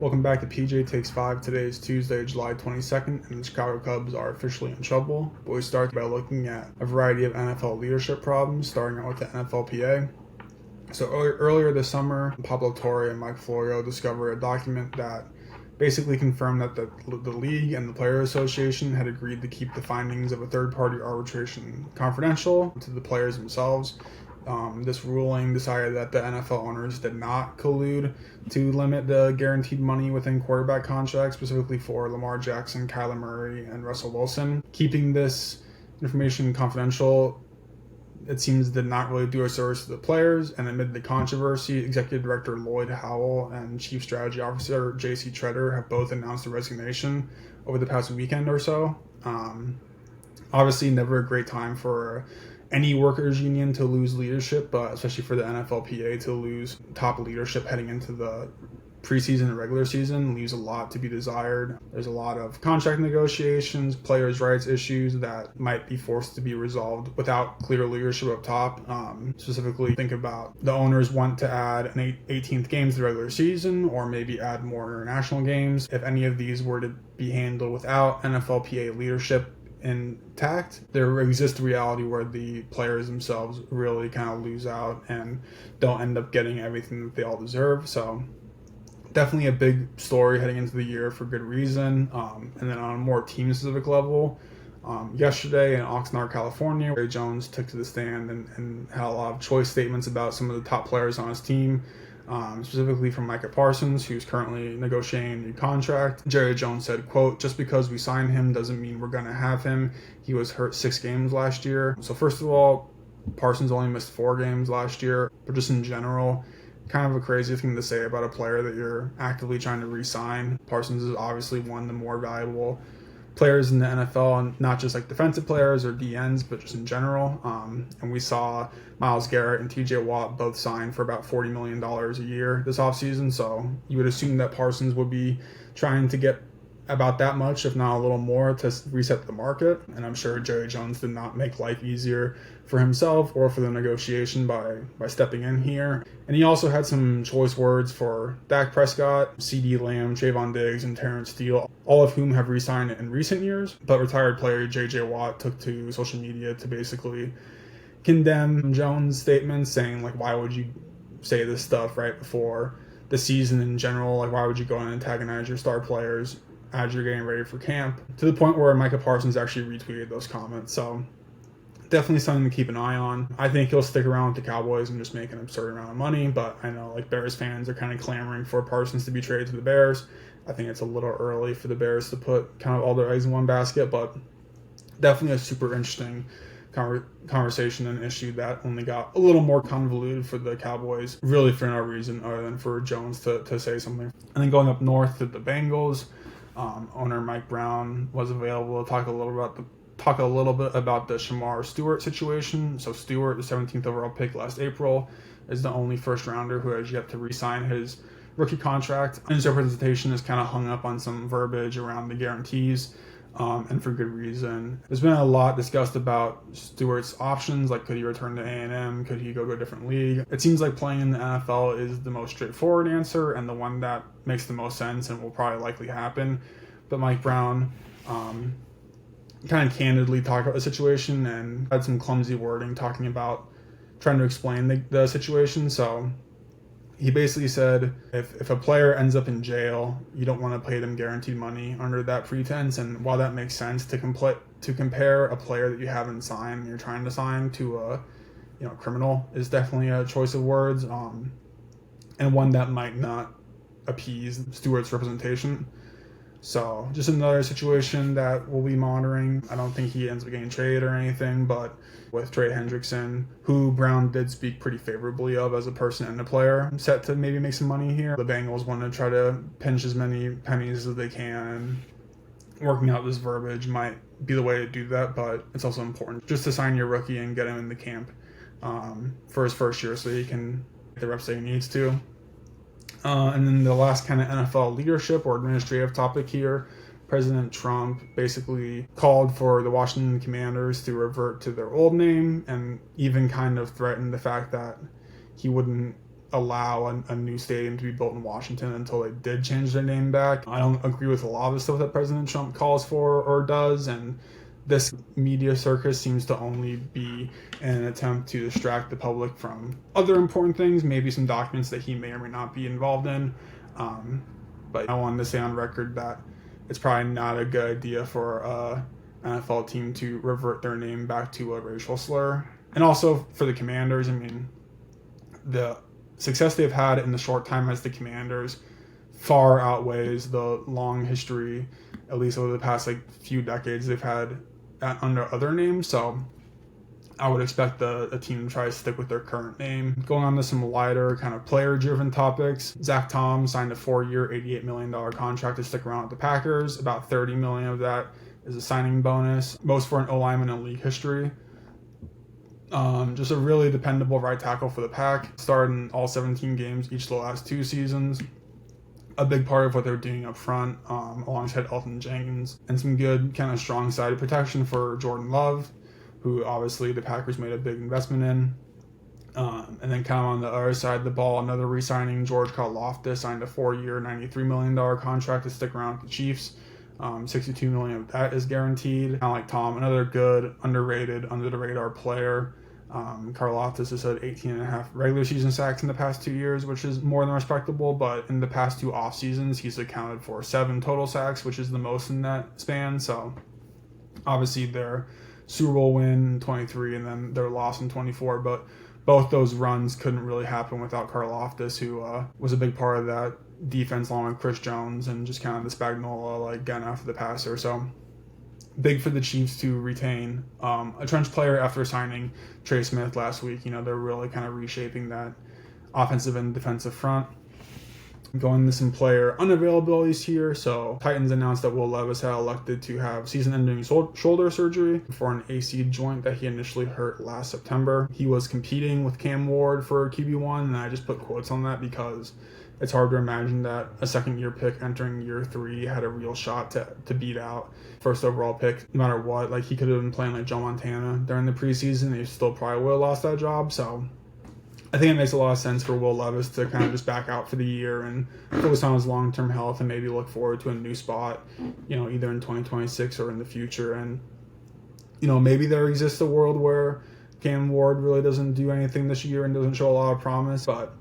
Welcome back to PJ Takes 5. Today is Tuesday, July 22nd, and the Chicago Cubs are officially in trouble. We start by looking at a variety of NFL leadership problems, starting out with the NFLPA. So earlier this summer, Pablo Torre and Mike Florio discovered a document that basically confirmed that the league and the Players Association had agreed to keep the findings of a third-party arbitration confidential to the players themselves. This ruling decided that the NFL owners did not collude to limit the guaranteed money within quarterback contracts, specifically for Lamar Jackson, Kyler Murray, and Russell Wilson. Keeping this information confidential, it seems, did not really do a service to the players, and amid the controversy, Executive Director Lloyd Howell and Chief Strategy Officer J.C. Treader have both announced a resignation over the past weekend or so. Obviously, never a great time for any workers union to lose leadership, but especially for the NFLPA to lose top leadership heading into the preseason and regular season leaves a lot to be desired. There's a lot of contract negotiations, players' rights issues that might be forced to be resolved without clear leadership up top. Specifically, think about the owners want to add an 18th game to the regular season, or maybe add more international games. If any of these were to be handled without NFLPA leadership intact, there exists a reality where the players themselves really kind of lose out and don't end up getting everything that they all deserve. So definitely a big story heading into the year for good reason. And then on a more team-specific level, yesterday in Oxnard, California, Ray Jones took to the stand and had a lot of choice statements about some of the top players on his team. Specifically from Micah Parsons, who's currently negotiating a new contract. Jerry Jones said, quote, "Just because we signed him doesn't mean we're going to have him. He was hurt 6 games last year." So first of all, Parsons only missed 4 games last year, but just in general, kind of a crazy thing to say about a player that you're actively trying to re-sign. Parsons is obviously one of the more valuable players in the NFL, and not just like defensive players or DNs, but just in general. And we saw Myles Garrett and TJ Watt both sign for about $40 million a year this offseason. So you would assume that Parsons would be trying to get about that much, if not a little more, to reset the market. And I'm sure Jerry Jones did not make life easier for himself or for the negotiation by stepping in here. And he also had some choice words for Dak Prescott, CeeDee Lamb, Trayvon Diggs, and Terrence Steele, all of whom have re-signed in recent years. But retired player J.J. Watt took to social media to basically condemn Jones' statements, saying, like, why would you say this stuff right before the season in general? Like, why would you go and antagonize your star players as you're getting ready for camp? To the point where Micah Parsons actually retweeted those comments. So definitely something to keep an eye on. I think he'll stick around with the Cowboys and just make an absurd amount of money, but I know like Bears fans are kind of clamoring for Parsons to be traded to the Bears. I think it's a little early for the Bears to put kind of all their eggs in one basket, but definitely a super interesting conversation and issue that only got a little more convoluted for the Cowboys, really for no reason other than for Jones to say something. And then going up north to the Bengals, owner Mike Brown was available to talk a little bit about the Shamar Stewart situation. So Stewart, the 17th overall pick last April, is the only first rounder who has yet to re-sign his rookie contract. And his representation is kind of hung up on some verbiage around the guarantees, and for good reason. There's been a lot discussed about Stewart's options, like could he return to A&M, could he go to a different league? It seems like playing in the NFL is the most straightforward answer and the one that makes the most sense and will probably likely happen. But Mike Brown kind of candidly talked about the situation and had some clumsy wording talking about trying to explain the situation. So he basically said if a player ends up in jail, you don't want to pay them guaranteed money under that pretense. And while that makes sense to compare a player that you haven't signed and you're trying to sign to a criminal is definitely a choice of words, and one that might not appease Stewart's representation. So just another situation that we'll be monitoring. I don't think he ends up getting traded or anything, but with Trey Hendrickson, who Brown did speak pretty favorably of as a person and a player, set to maybe make some money here. The Bengals want to try to pinch as many pennies as they can, and working out this verbiage might be the way to do that, but it's also important just to sign your rookie and get him in the camp for his first year so he can get the reps that he needs to. And then the last kind of NFL leadership or administrative topic here, President Trump basically called for the Washington Commanders to revert to their old name and even kind of threatened the fact that he wouldn't allow a new stadium to be built in Washington until they did change their name back. I don't agree with a lot of the stuff that President Trump calls for or does, and this media circus seems to only be an attempt to distract the public from other important things, maybe some documents that he may or may not be involved in. But I wanted to say on record that it's probably not a good idea for a NFL team to revert their name back to a racial slur. And also for the Commanders, I mean, the success they've had in the short time as the Commanders far outweighs the long history, at least over the past few decades, they've had under other names. So I would expect the team to try to stick with their current name. Going on to some lighter kind of player-driven topics, Zach Tom signed a 4-year, $88 million contract to stick around with the Packers. About $30 million of that is a signing bonus, most for an O-lineman in league history. Just a really dependable right tackle for the Pack. Started in all 17 games each of the last 2 seasons. A big part of what they're doing up front, alongside Elton Jenkins, and some good kind of strong side protection for Jordan Love, who obviously the Packers made a big investment in. And then kind of on the other side of the ball, another re-signing, George Karlaftis signed a 4-year, $93 million contract to stick around with the Chiefs. $62 million of that is guaranteed. Kind of like Tom, another good, underrated, under-the-radar player. Karlaftis has had 18.5 regular season sacks in the past 2 years, which is more than respectable, but in the past 2 off seasons, he's accounted for 7 total sacks, which is the most in that span. So obviously their Super Bowl win in 23 and then their loss in 24, but both those runs couldn't really happen without Karlaftis, who was a big part of that defense along with Chris Jones and just kind of the Spagnuolo gun after the passer. So big for the Chiefs to retain a trench player after signing Trey Smith last week. They're really kind of reshaping that offensive and defensive front. Going to some player unavailabilities here. So Titans announced that Will Levis had elected to have season-ending shoulder surgery for an AC joint that he initially hurt last September. He was competing with Cam Ward for QB1, and I just put quotes on that because it's hard to imagine that a second-year pick entering year 3 had a real shot to beat out first overall pick, no matter what. He could have been playing like Joe Montana during the preseason. He still probably would have lost that job. So I think it makes a lot of sense for Will Levis to kind of just back out for the year and focus on his long-term health and maybe look forward to a new spot, either in 2026 or in the future. And, maybe there exists a world where Cam Ward really doesn't do anything this year and doesn't show a lot of promise, but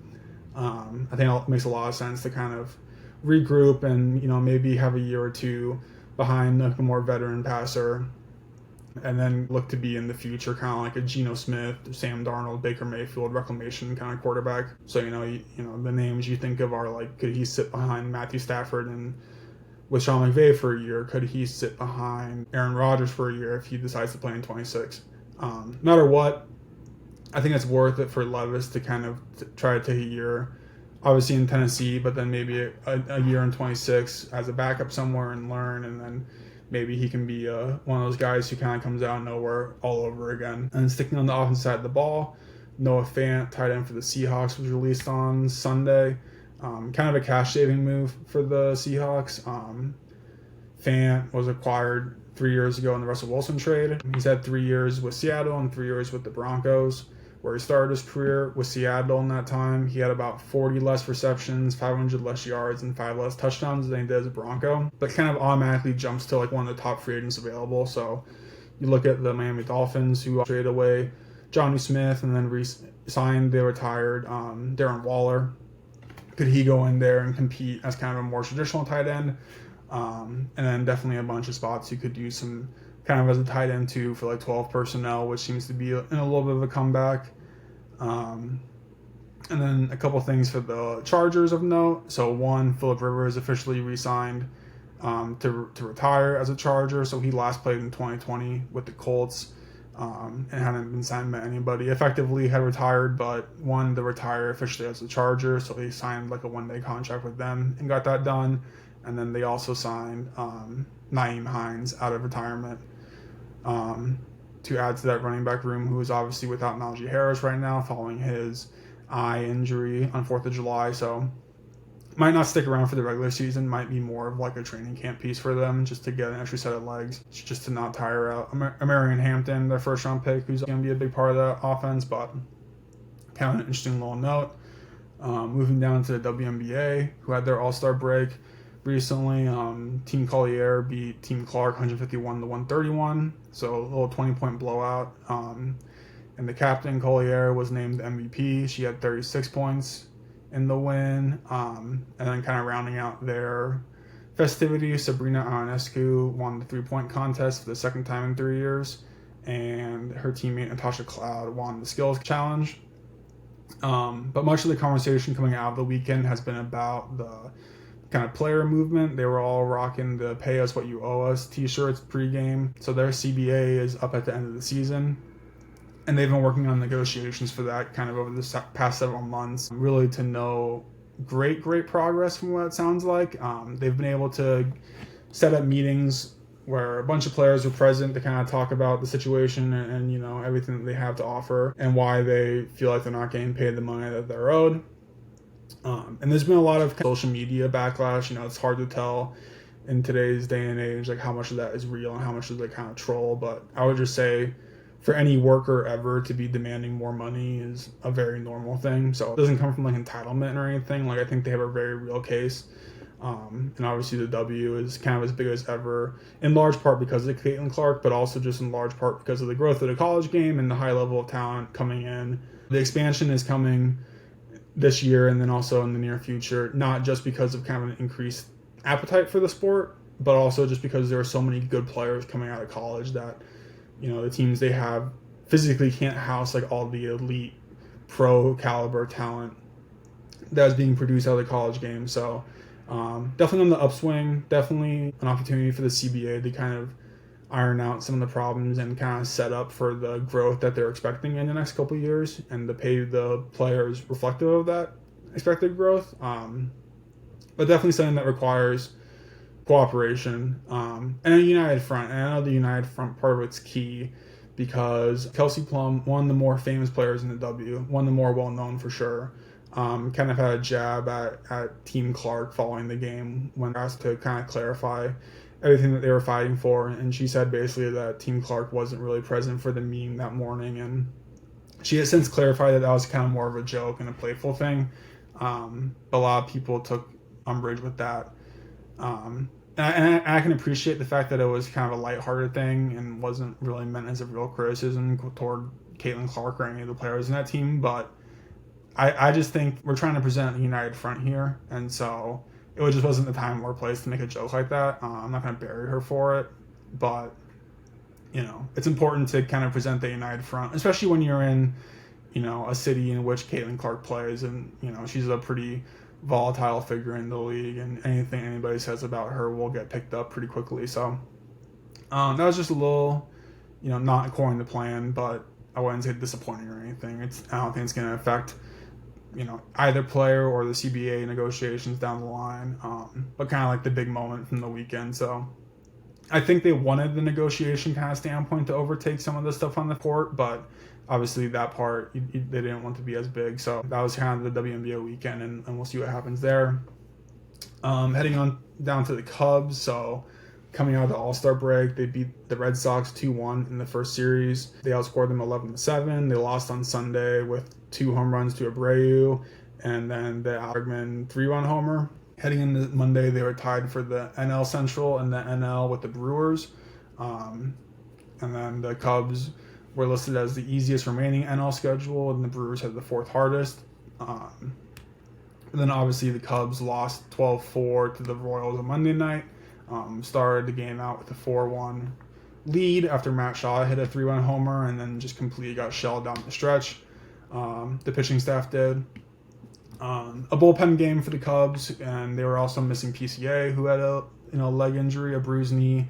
I think it makes a lot of sense to kind of regroup and, maybe have a year or 2 behind a more veteran passer and then look to be in the future kind of like a Geno Smith, Sam Darnold, Baker Mayfield reclamation kind of quarterback. So, the names you think of are could he sit behind Matthew Stafford and with Sean McVay for a year? Could he sit behind Aaron Rodgers for a year if he decides to play in 26? No matter what, I think it's worth it for Levis to kind of try to take a year, obviously in Tennessee, but then maybe a year in 26 as a backup somewhere and learn, and then maybe he can be one of those guys who kind of comes out of nowhere all over again. And sticking on the offensive side of the ball, Noah Fant, tight end for the Seahawks, was released on Sunday. Kind of a cash-saving move for the Seahawks. Fant was acquired 3 years ago in the Russell Wilson trade. He's had 3 years with Seattle and 3 years with the Broncos, where he started his career with Seattle in that time. He had about 40 less receptions, 500 less yards, and 5 less touchdowns than he did as a Bronco, but kind of automatically jumps to one of the top free agents available. So you look at the Miami Dolphins, who traded away Johnny Smith and then re-signed the retired Darren Waller. Could he go in there and compete as kind of a more traditional tight end? And then definitely a bunch of spots you could use some kind of as a tight end too for 12 personnel, which seems to be in a little bit of a comeback. And then a couple things for the Chargers of note. So one, Phillip Rivers officially re-signed to retire as a Charger. So he last played in 2020 with the Colts and hadn't been signed by anybody. Effectively had retired, but wanted to retire officially as a Charger. So he signed a 1-day contract with them and got that done. And then they also signed Nyheim Hines out of retirement to add to that running back room, who is obviously without Najee Harris right now following his eye injury on 4th of July. So might not stick around for the regular season, might be more of a training camp piece for them just to get an extra set of legs, just to not tire out Amarian Hampton, their first round pick, who's going to be a big part of that offense, but kind of an interesting little note. Moving down to the WNBA, who had their All-Star break recently. Team Collier beat Team Clark 151 to 131, so a little 20-point blowout. And the captain, Collier, was named MVP. She had 36 points in the win. And then kind of rounding out their festivities, Sabrina Ionescu won the three-point contest for the second time in 3 years. And her teammate, Natasha Cloud, won the skills challenge. But much of the conversation coming out of the weekend has been about the kind of player movement. They were all rocking the "pay us what you owe us" t-shirts pregame. So their CBA is up at the end of the season. And they've been working on negotiations for that kind of over the past several months, really to no great progress from what it sounds like. They've been able to set up meetings where a bunch of players were present to kind of talk about the situation and everything that they have to offer and why they feel like they're not getting paid the money that they're owed. And there's been a lot of social media backlash. It's hard to tell in today's day and age like how much of that is real and how much is like kind of troll. But I would just say, for any worker ever to be demanding more money is a very normal thing. So it doesn't come from like entitlement or anything. Like I think they have a very real case. And obviously the W is kind of as big as ever, in large part because of Caitlin Clark, but also just in large part because of the growth of the college game and the high level of talent coming in. The expansion is coming this year and then also in the near future, not just because of kind of an increased appetite for the sport, but also just because there are so many good players coming out of college that the teams they have physically can't house like all the elite pro caliber talent that is being produced out of the college game. So definitely on the upswing, definitely an opportunity for the CBA to kind of iron out some of the problems and kind of set up for the growth that they're expecting in the next couple of years and to pay the players reflective of that expected growth. But definitely something that requires cooperation and a united front. And I know the united front part of it's key because Kelsey Plum, one of the more famous players in the W, one of the more well-known for sure, kind of had a jab at Team Clark following the game when asked to kind of clarify everything that they were fighting for. And she said basically that Team Clark wasn't really present for the meeting that morning. And she has since clarified that was kind of more of a joke and a playful thing. But a lot of people took umbrage with that. And I can appreciate the fact that it was kind of a lighthearted thing and wasn't really meant as a real criticism toward Caitlin Clark or any of the players in that team. But I just think we're trying to present a united front here. And so it just wasn't the time or place to make a joke like that. I'm not going to bury her for it. But, it's important to kind of present the united front, especially when you're in, a city in which Caitlin Clark plays. And, she's a pretty volatile figure in the league, and anything anybody says about her will get picked up pretty quickly. So that was just a little, not according to plan, but I wouldn't say disappointing or anything. I don't think it's going to affect, either player or the CBA negotiations down the line, but kind of like the big moment from the weekend. So I think they wanted the negotiation kind of standpoint to overtake some of the stuff on the court, but obviously that part they didn't want to be as big. So that was kind of the WNBA weekend, and we'll see what happens there. Heading on down to the Cubs. So coming out of the All-Star break, they beat the Red Sox 2-1 in the first series. They outscored them 11-7. They lost on Sunday with 2 home runs to Abreu and then the Bergman 3-run homer. Heading into Monday, they were tied for the NL Central and the NL with the Brewers. And then the Cubs were listed as the easiest remaining NL schedule, and the Brewers had the 4th hardest. And then obviously the Cubs lost 12-4 to the Royals on Monday night. Started the game out with a 4-1 lead after Matt Shaw hit a 3-run homer and then just completely got shelled down the stretch. The pitching staff did. A bullpen game for the Cubs, and they were also missing PCA, who had a leg injury, a bruised knee,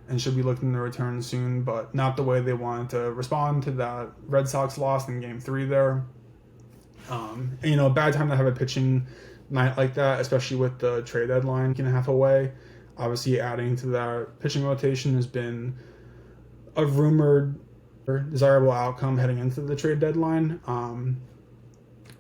and should be looking to return soon, but not the way they wanted to respond to that Red Sox loss in Game 3 there. And, a bad time to have a pitching night like that, especially with the trade deadline and a half away. Obviously, adding to that pitching rotation has been a rumored desirable outcome heading into the trade deadline.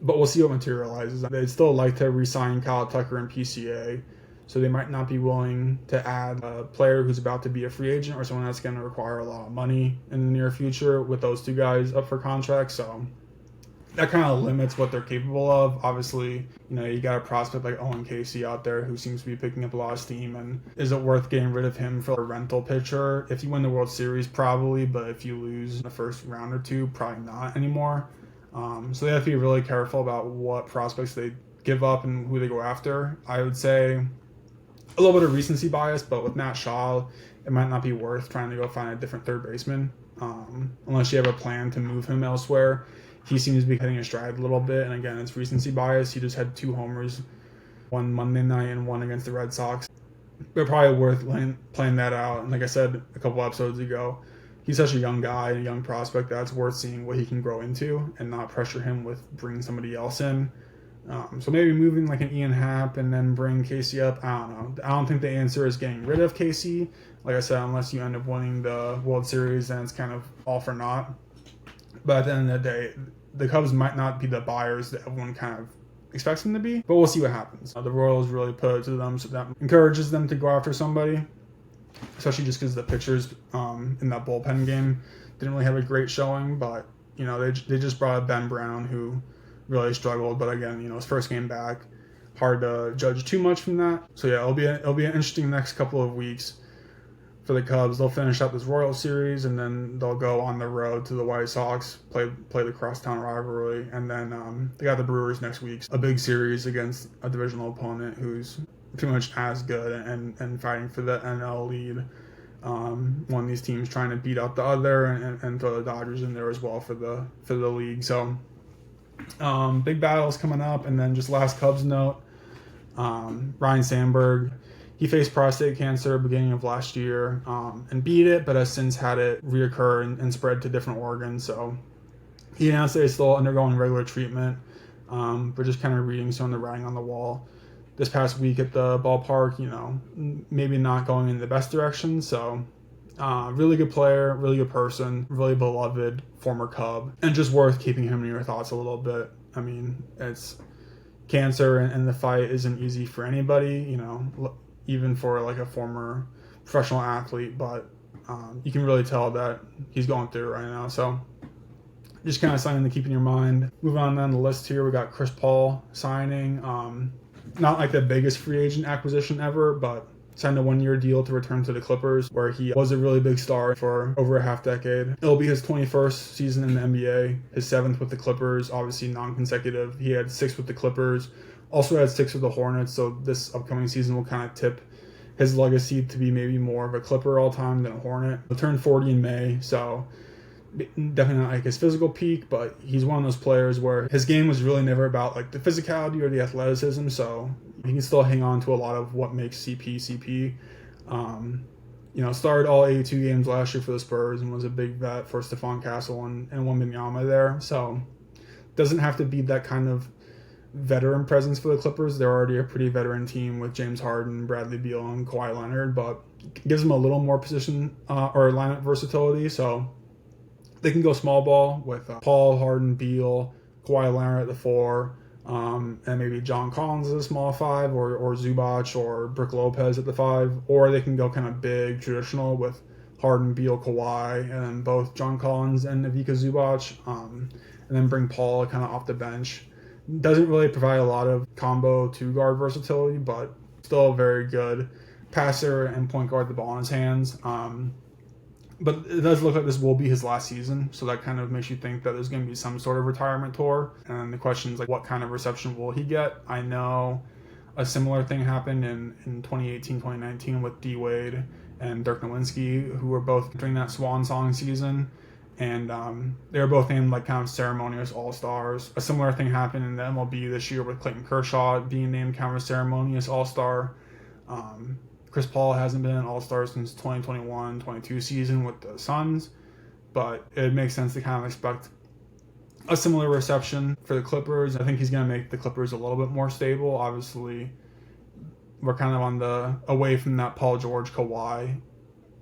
But we'll see what materializes. They'd still like to re-sign Kyle Tucker and PCA, so they might not be willing to add a player who's about to be a free agent or someone that's going to require a lot of money in the near future with those two guys up for contract. So that kind of limits what they're capable of. Obviously, you got a prospect like Owen Casey out there who seems to be picking up a lot of steam, and is it worth getting rid of him for a rental pitcher? If you win the World Series, probably, but if you lose in the first round or two, probably not anymore. So they have to be really careful about what prospects they give up and who they go after. I would say a little bit of recency bias, but with Matt Shaw, it might not be worth trying to go find a different third baseman unless you have a plan to move him elsewhere. He seems to be hitting his stride a little bit, and again, it's recency bias. He just had 2 homers, one Monday night and one against the Red Sox. But probably worth playing that out. And like I said a couple episodes ago, he's such a young guy, a young prospect, that's worth seeing what he can grow into and not pressure him with bringing somebody else in. So maybe moving like an Ian Happ and then bring Casey up. I don't know. I don't think the answer is getting rid of Casey. Like I said, unless you end up winning the World Series, then it's kind of all for naught. But at the end of the day, the Cubs might not be the buyers that everyone kind of expects them to be. But we'll see what happens. The Royals really put it to them, so that encourages them to go after somebody. Especially just because the pitchers in that bullpen game didn't really have a great showing. But, they just brought up Ben Brown, who really struggled. But again, his first game back. Hard to judge too much from that. So yeah, it'll be an interesting next couple of weeks for the Cubs. They'll finish up this Royals series, and then they'll go on the road to the White Sox, play the crosstown rivalry, and then they got the Brewers next week. A big series against a divisional opponent who's pretty much as good and fighting for the NL lead. One of these teams trying to beat out the other and throw the Dodgers in there as well for the league. So big battles coming up. And then just last Cubs note, Ryan Sandberg. He faced prostate cancer beginning of last year and beat it, but has since had it reoccur and spread to different organs. So he announced that he's still undergoing regular treatment, but just kind of reading some of the writing on the wall. This past week at the ballpark, maybe not going in the best direction. So really good player, really good person, really beloved former Cub, and just worth keeping him in your thoughts a little bit. I mean, it's cancer and the fight isn't easy for anybody, even for like a former professional athlete, but you can really tell that he's going through it right now. So just kind of something to keep in your mind. Moving on down the list here, we got Chris Paul signing. Not like the biggest free agent acquisition ever, but signed a 1-year deal to return to the Clippers, where he was a really big star for over a half decade. It'll be his 21st season in the NBA, his 7th with the Clippers, obviously non-consecutive. He had 6 with the Clippers, also had 6 with the Hornets, so this upcoming season will kind of tip his legacy to be maybe more of a Clipper all-time than a Hornet. He'll turn 40 in May, so definitely not like his physical peak, but he's one of those players where his game was really never about like the physicality or the athleticism, so he can still hang on to a lot of what makes CP. Started all 82 games last year for the Spurs and was a big vet for Stephon Castle and Wembanyama there, so doesn't have to be that kind of veteran presence for the Clippers. They're already a pretty veteran team with James Harden, Bradley Beal, and Kawhi Leonard, but gives them a little more position or lineup versatility, so they can go small ball with Paul, Harden, Beal, Kawhi Leonard at the 4, and maybe John Collins as a small 5, or Zubac or Brook Lopez at the 5, or they can go kind of big, traditional with Harden, Beal, Kawhi, and then both John Collins and Ivica Zubac, and then bring Paul kind of off the bench. Doesn't really provide a lot of combo 2-guard versatility, but still a very good passer and point guard the ball in his hands. But it does look like this will be his last season, so that kind of makes you think that there's going to be some sort of retirement tour. And the question is, like, what kind of reception will he get? I know a similar thing happened in 2018, 2019 with D. Wade and Dirk Nowitzki, who were both during that swan song season. And they were both named like kind of ceremonious all-stars. A similar thing happened in the MLB this year with Clayton Kershaw being named kind of a ceremonious all-star. Chris Paul hasn't been an all-star since 2021-22 season with the Suns, but it makes sense to kind of expect a similar reception for the Clippers. I think he's going to make the Clippers a little bit more stable. Obviously, we're kind of on the away from that Paul George, Kawhi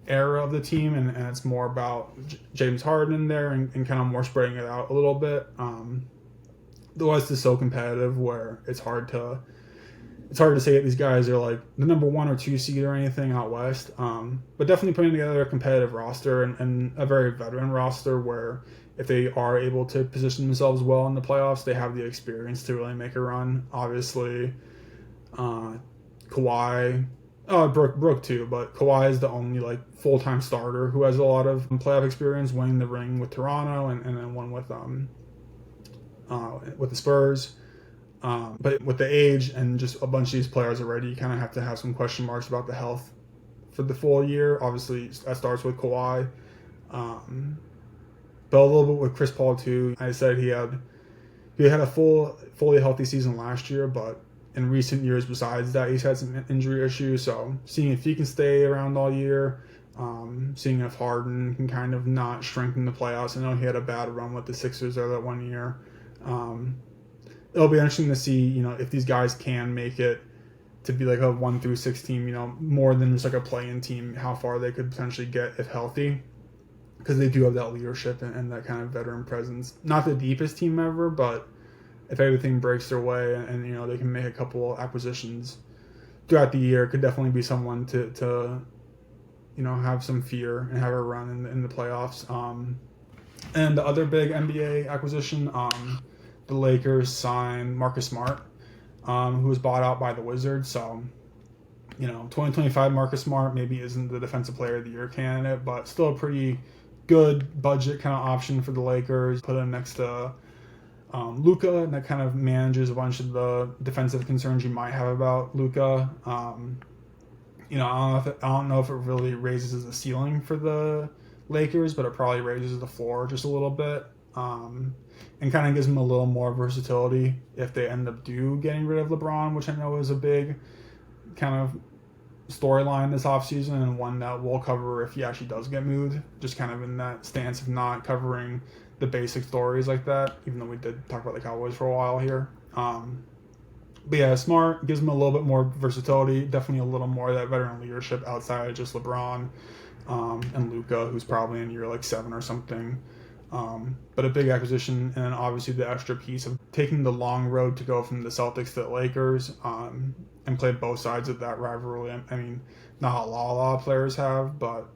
era of the team, and it's more about James Harden in there and kind of more spreading it out a little bit. The West is so competitive where it's hard to say that these guys are like the number 1 or 2 seed or anything out west, but definitely putting together a competitive roster and a very veteran roster where if they are able to position themselves well in the playoffs, they have the experience to really make a run. Obviously, Kawhi, Brooke too, but Kawhi is the only like full-time starter who has a lot of playoff experience, winning the ring with Toronto and then one with the Spurs. But with the age and just a bunch of these players already, you kind of have to have some question marks about the health for the full year. Obviously, that starts with Kawhi. But a little bit with Chris Paul too. I said he had a fully healthy season last year, but in recent years besides that, he's had some injury issues. So seeing if he can stay around all year, seeing if Harden can kind of not shrink in the playoffs. I know he had a bad run with the Sixers there that one year. It'll be interesting to see, if these guys can make it to be like a 1-6 team, more than just like a play-in team, how far they could potentially get if healthy. Because they do have that leadership and that kind of veteran presence. Not the deepest team ever, but if everything breaks their way and they can make a couple acquisitions throughout the year, it could definitely be someone to have some fear and have a run in the playoffs. And the other big NBA acquisition, the Lakers signed Marcus Smart, who was bought out by the Wizards. So 2025 Marcus Smart maybe isn't the Defensive Player of the Year candidate, but still a pretty good budget kind of option for the Lakers. Put him next to Luka, and that kind of manages a bunch of the defensive concerns you might have about Luka. I don't know if it really raises the ceiling for the Lakers, but it probably raises the floor just a little bit, and kind of gives them a little more versatility if they end up getting rid of LeBron, which I know is a big kind of storyline this offseason, and one that we'll cover if he actually does get moved, just kind of in that stance of not covering the basic stories like that, even though we did talk about the Cowboys for a while here. But yeah, Smart gives him a little bit more versatility, definitely a little more of that veteran leadership outside of just LeBron and Luka, who's probably in year like 7 or something. But a big acquisition, and then obviously the extra piece of taking the long road to go from the Celtics to the Lakers, and play both sides of that rivalry. I mean, not a lot of players have, but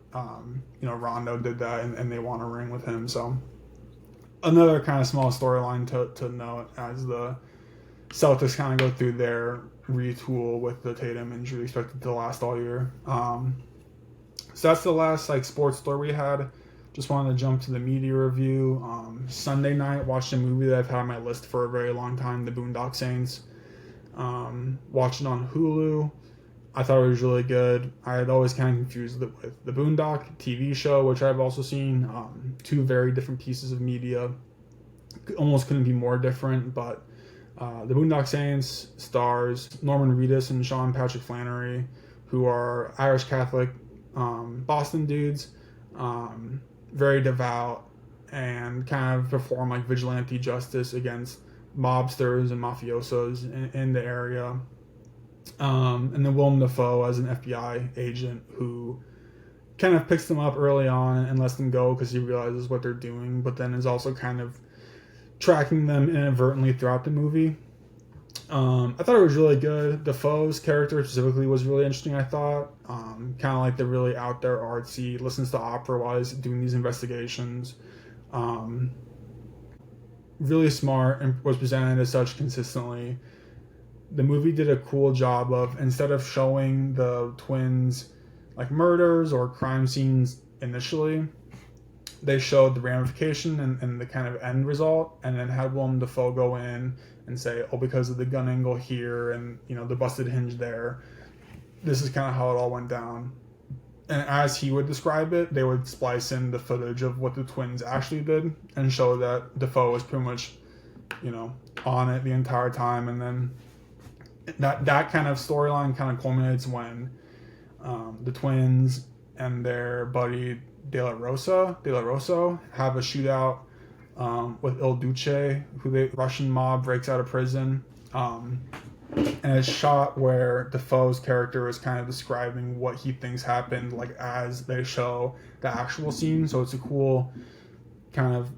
Rondo did that, and they want a ring with him. So another kind of small storyline to note as the Celtics kind of go through their retool with the Tatum injury expected to last all year. So that's the last sports story we had. Just wanted to jump to the media review. Sunday night, watched a movie that I've had on my list for a very long time, The Boondock Saints. Watched it on Hulu. I thought it was really good. I had always kind of confused it with the Boondock TV show, which I've also seen. Two very different pieces of media. Almost couldn't be more different, but the Boondock Saints stars Norman Reedus and Sean Patrick Flannery, who are Irish Catholic Boston dudes. Very devout and kind of perform like vigilante justice against mobsters and mafiosos in the area. And then Willem Dafoe as an FBI agent who kind of picks them up early on and lets them go because he realizes what they're doing, but then is also kind of tracking them inadvertently throughout the movie. I thought it was really good. Dafoe's character specifically was really interesting, I thought. Kind of like the really out there artsy, listens to opera while he's doing these investigations. Really smart and was presented as such consistently. The movie did a cool job of, instead of showing the twins like murders or crime scenes initially, they showed the ramification and the kind of end result, and then had Willem Dafoe go in and say, oh, because of the gun angle here and the busted hinge there, this is kind of how it all went down. And as he would describe it, they would splice in the footage of what the twins actually did and show that Dafoe was pretty much on it the entire time. And then that kind of storyline kind of culminates when the twins and their buddy De La Rosa have a shootout with Il Duce, who the Russian mob breaks out of prison. And it's shot where Defoe's character is kind of describing what he thinks happened, like as they show the actual scene. So it's a cool kind of,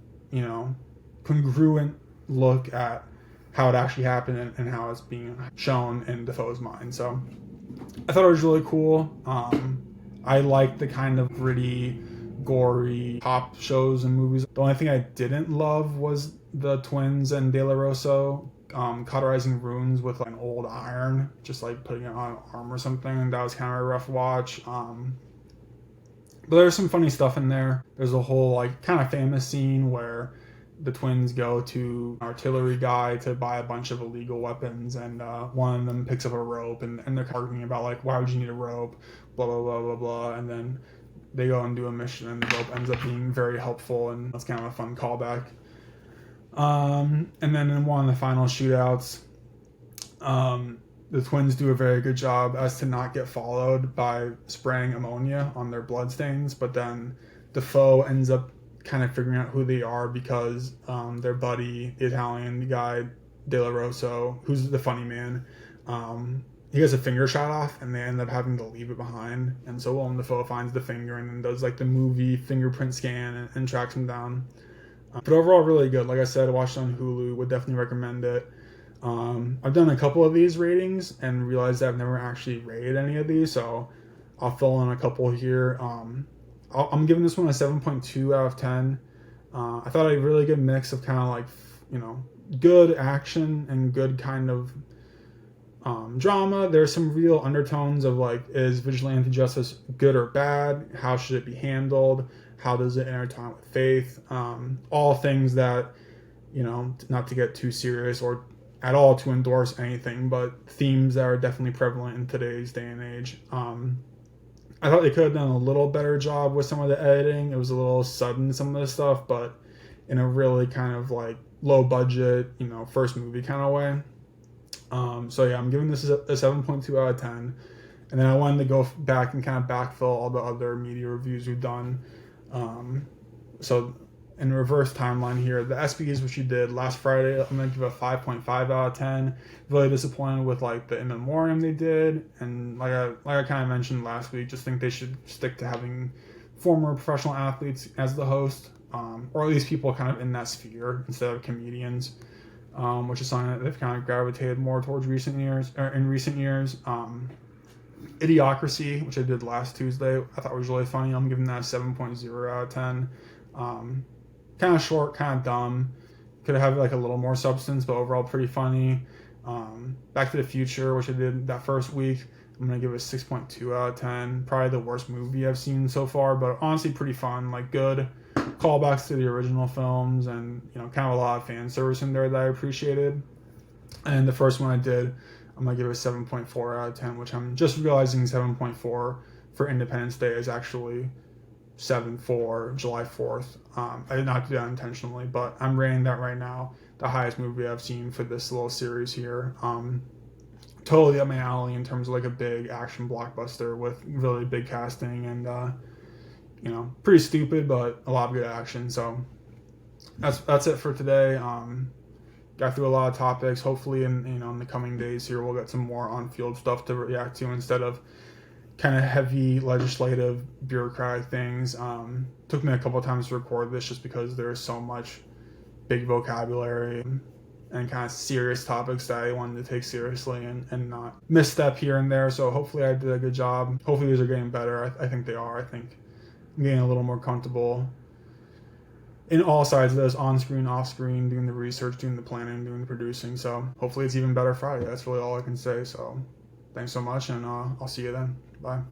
congruent look at how it actually happened and how it's being shown in Defoe's mind. So I thought it was really cool. I like the kind of gritty, gory cop shows and movies. The only thing I didn't love was the twins and De La Rosa cauterizing wounds with like an old iron, just like putting it on an arm or something. That was kind of a rough watch. But there's some funny stuff in there. There's a whole like kind of famous scene where the twins go to an artillery guy to buy a bunch of illegal weapons, and one of them picks up a rope, and they're arguing about like, why would you need a rope, blah blah blah blah blah, and then they go and do a mission, and the rope ends up being very helpful, and that's kind of a fun callback. And then in one of the final shootouts, the twins do a very good job as to not get followed by spraying ammonia on their bloodstains, but then the foe ends up kind of figuring out who they are because their buddy, the Italian guy, De La Rosa, who's the funny man, he gets a finger shot off, and they end up having to leave it behind. And so Willem Dafoe finds the finger and then does like the movie fingerprint scan and tracks him down. But overall, really good. Like I said, I watched it on Hulu. Would definitely recommend it. I've done a couple of these ratings and realized that I've never actually rated any of these, so I'll fill in a couple here. I'm giving this one a 7.2 out of 10. I thought a really good mix of kind of like, good action and good kind of drama. There's some real undertones of like, is vigilante justice good or bad? How should it be handled? How does it intertwine with faith? All things that, not to get too serious or at all to endorse anything, but themes that are definitely prevalent in today's day and age. I thought they could have done a little better job with some of the editing. It was a little sudden, some of the stuff, but in a really kind of like low budget, first movie kind of way. So yeah, I'm giving this a 7.2 out of 10. And then I wanted to go back and kind of backfill all the other media reviews we've done. So in reverse timeline here, the ESPYs, which you did last Friday, I'm going to give a 5.5 out of 10. Really disappointed with like the in memoriam they did, and like I kind of mentioned last week, just think they should stick to having former professional athletes as the host, or at least people kind of in that sphere instead of comedians, which is something that they've kind of gravitated more towards in recent years. Idiocracy, which I did last Tuesday, I thought was really funny. I'm giving that a 7.0 out of 10. Kind of short, kind of dumb. Could have like a little more substance, but overall pretty funny. Back to the Future, which I did that first week, I'm going to give it a 6.2 out of 10. Probably the worst movie I've seen so far, but honestly pretty fun. Like good callbacks to the original films, and kind of a lot of fan service in there that I appreciated. And the first one I did, I'm going to give it a 7.4 out of 10, which I'm just realizing 7.4 for Independence Day is actually 7 for July 4th. I did not do that intentionally, but I'm rating that right now the highest movie I've seen for this little series here. Totally up my alley in terms of like a big action blockbuster with really big casting and pretty stupid but a lot of good action. So that's it for today. Got through a lot of topics. Hopefully in the coming days here we'll get some more on-field stuff to react to instead of kind of heavy legislative bureaucratic things. Took me a couple of times to record this just because there's so much big vocabulary and kind of serious topics that I wanted to take seriously and not misstep here and there. So hopefully I did a good job. Hopefully these are getting better. I think they are. I think I'm getting a little more comfortable in all sides of this, on screen, off screen, doing the research, doing the planning, doing the producing. So hopefully it's even better Friday. That's really all I can say. So thanks so much, and I'll see you then. Bye.